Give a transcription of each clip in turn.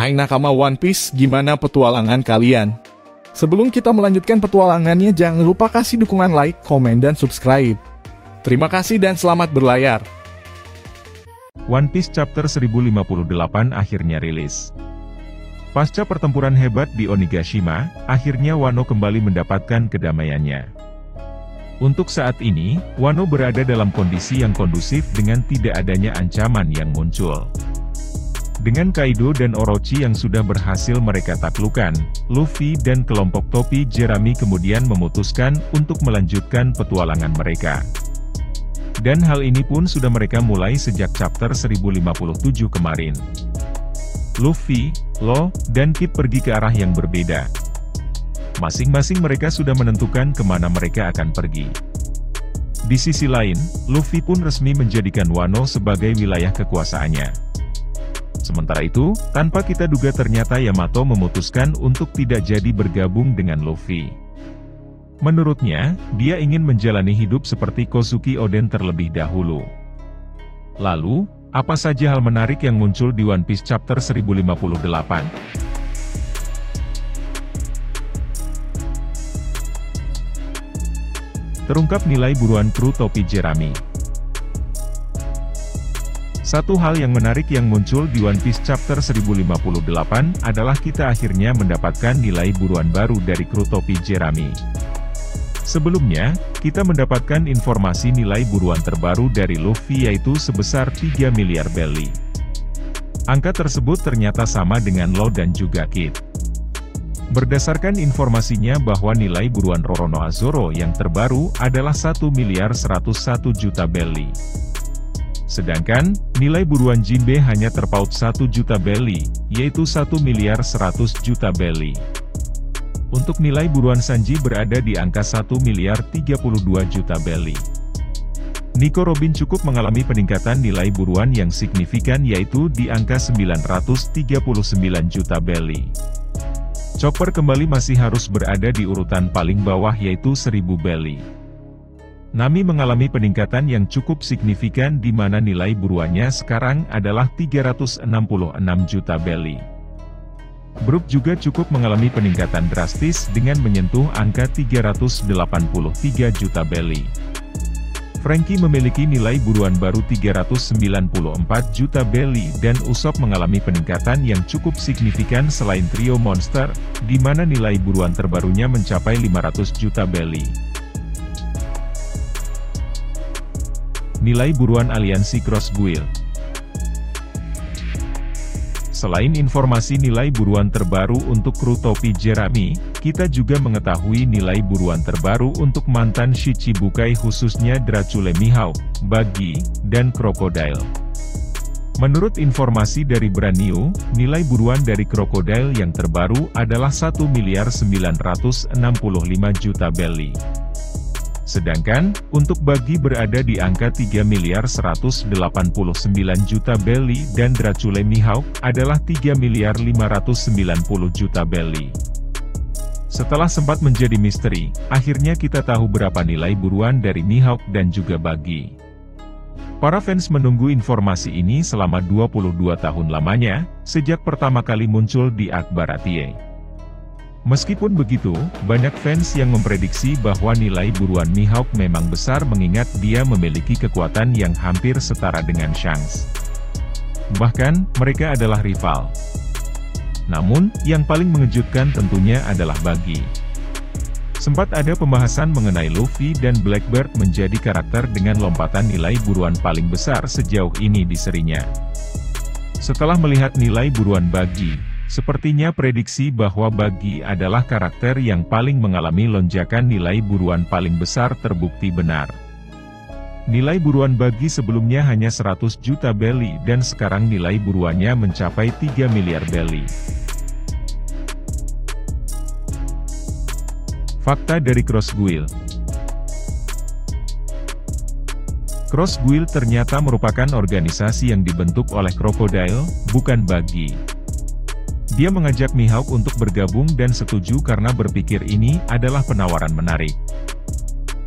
Hai nakama One Piece, gimana petualangan kalian? Sebelum kita melanjutkan petualangannya, jangan lupa kasih dukungan like, komen, dan subscribe. Terima kasih dan selamat berlayar. One Piece Chapter 1058 akhirnya rilis. Pasca pertempuran hebat di Onigashima, akhirnya Wano kembali mendapatkan kedamaiannya. Untuk saat ini, Wano berada dalam kondisi yang kondusif dengan tidak adanya ancaman yang muncul. Dengan Kaido dan Orochi yang sudah berhasil mereka taklukkan, Luffy dan kelompok topi Jerami kemudian memutuskan untuk melanjutkan petualangan mereka. Dan hal ini pun sudah mereka mulai sejak chapter 1057 kemarin. Luffy, Law, dan Kid pergi ke arah yang berbeda. Masing-masing mereka sudah menentukan kemana mereka akan pergi. Di sisi lain, Luffy pun resmi menjadikan Wano sebagai wilayah kekuasaannya. Sementara itu, tanpa kita duga ternyata Yamato memutuskan untuk tidak jadi bergabung dengan Luffy. Menurutnya, dia ingin menjalani hidup seperti Kozuki Oden terlebih dahulu. Lalu, apa saja hal menarik yang muncul di One Piece Chapter 1058? Terungkap nilai buruan kru topi Jerami. Satu hal yang menarik yang muncul di One Piece Chapter 1058 adalah kita akhirnya mendapatkan nilai buruan baru dari kru topi Jerami. Sebelumnya, kita mendapatkan informasi nilai buruan terbaru dari Luffy yaitu sebesar 3 miliar belly. Angka tersebut ternyata sama dengan Law dan juga Kid. Berdasarkan informasinya bahwa nilai buruan Roronoa Zoro yang terbaru adalah 1 miliar 101 juta belly. Sedangkan, nilai buruan Jinbe hanya terpaut 1 juta belly, yaitu 1 miliar 100 juta belly. Untuk nilai buruan Sanji berada di angka 1 miliar 32 juta belly. Nico Robin cukup mengalami peningkatan nilai buruan yang signifikan yaitu di angka 939 juta belly. Chopper kembali masih harus berada di urutan paling bawah yaitu 1000 belly. Nami mengalami peningkatan yang cukup signifikan di mana nilai buruannya sekarang adalah 366 juta belly. Brook juga cukup mengalami peningkatan drastis dengan menyentuh angka 383 juta belly. Franky memiliki nilai buruan baru 394 juta belly dan Usopp mengalami peningkatan yang cukup signifikan selain trio monster, di mana nilai buruan terbarunya mencapai 500 juta belly. Nilai buruan aliansi Cross Guild. Selain informasi nilai buruan terbaru untuk kru topi Jerami, kita juga mengetahui nilai buruan terbaru untuk mantan Shichibukai khususnya Dracula Mihawk, Buggy, dan Crocodile. Menurut informasi dari Brand New, nilai buruan dari Crocodile yang terbaru adalah 1 miliar 965 juta belly. Sedangkan, untuk Buggy berada di angka 3 miliar 189 juta belly dan Dracula Mihawk adalah 3 miliar 590 juta belly. Setelah sempat menjadi misteri, akhirnya kita tahu berapa nilai buruan dari Mihawk dan juga Buggy. Para fans menunggu informasi ini selama 22 tahun lamanya, sejak pertama kali muncul di Akbaratie. Meskipun begitu, banyak fans yang memprediksi bahwa nilai buruan Mihawk memang besar mengingat dia memiliki kekuatan yang hampir setara dengan Shanks. Bahkan, mereka adalah rival. Namun, yang paling mengejutkan tentunya adalah Buggy. Sempat ada pembahasan mengenai Luffy dan Blackbeard menjadi karakter dengan lompatan nilai buruan paling besar sejauh ini di serinya. Setelah melihat nilai buruan Buggy, sepertinya prediksi bahwa Buggy adalah karakter yang paling mengalami lonjakan nilai buruan paling besar terbukti benar. Nilai buruan Buggy sebelumnya hanya 100 juta belly dan sekarang nilai buruannya mencapai 3 miliar belly. Fakta dari Cross Guild. Cross Guild ternyata merupakan organisasi yang dibentuk oleh Crocodile, bukan Buggy. Dia mengajak Mihawk untuk bergabung dan setuju karena berpikir ini adalah penawaran menarik.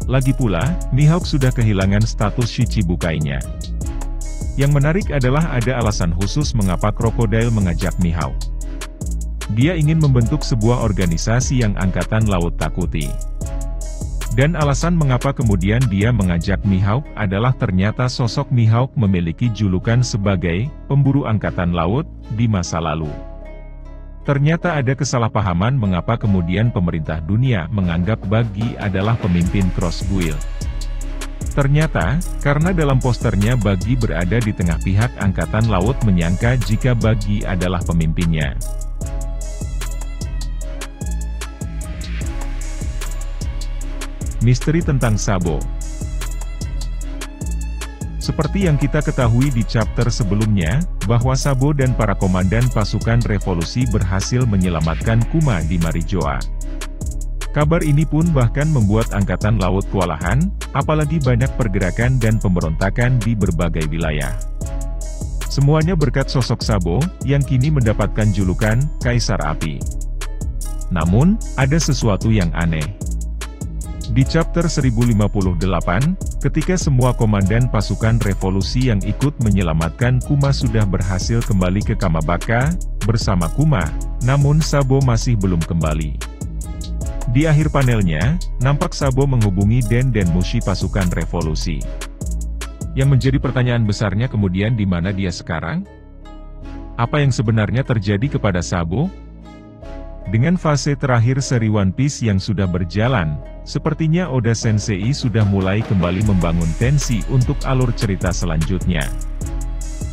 Lagi pula, Mihawk sudah kehilangan status Shichibukainya. Yang menarik adalah ada alasan khusus mengapa Crocodile mengajak Mihawk. Dia ingin membentuk sebuah organisasi yang Angkatan Laut takuti. Dan alasan mengapa kemudian dia mengajak Mihawk adalah ternyata sosok Mihawk memiliki julukan sebagai pemburu Angkatan Laut di masa lalu. Ternyata ada kesalahpahaman mengapa kemudian pemerintah dunia menganggap Buggy adalah pemimpin Crossguild. Ternyata, karena dalam posternya Buggy berada di tengah pihak Angkatan Laut menyangka jika Buggy adalah pemimpinnya. Misteri tentang Sabo. Seperti yang kita ketahui di chapter sebelumnya, bahwa Sabo dan para komandan pasukan revolusi berhasil menyelamatkan Kuma di Marijoa. Kabar ini pun bahkan membuat Angkatan Laut kewalahan, apalagi banyak pergerakan dan pemberontakan di berbagai wilayah. Semuanya berkat sosok Sabo, yang kini mendapatkan julukan Kaisar Api. Namun, ada sesuatu yang aneh. Di chapter 1058, ketika semua komandan pasukan revolusi yang ikut menyelamatkan Kuma sudah berhasil kembali ke Kamabaka, bersama Kuma, namun Sabo masih belum kembali. Di akhir panelnya, nampak Sabo menghubungi Den Mushi pasukan revolusi. Yang menjadi pertanyaan besarnya kemudian di mana dia sekarang? Apa yang sebenarnya terjadi kepada Sabo? Dengan fase terakhir seri One Piece yang sudah berjalan, sepertinya Oda Sensei sudah mulai kembali membangun tensi untuk alur cerita selanjutnya.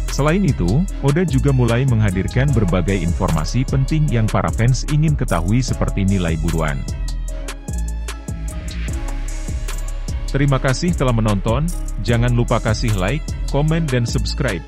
Selain itu, Oda juga mulai menghadirkan berbagai informasi penting yang para fans ingin ketahui seperti nilai buruan. Terima kasih telah menonton, jangan lupa kasih like, komen dan subscribe.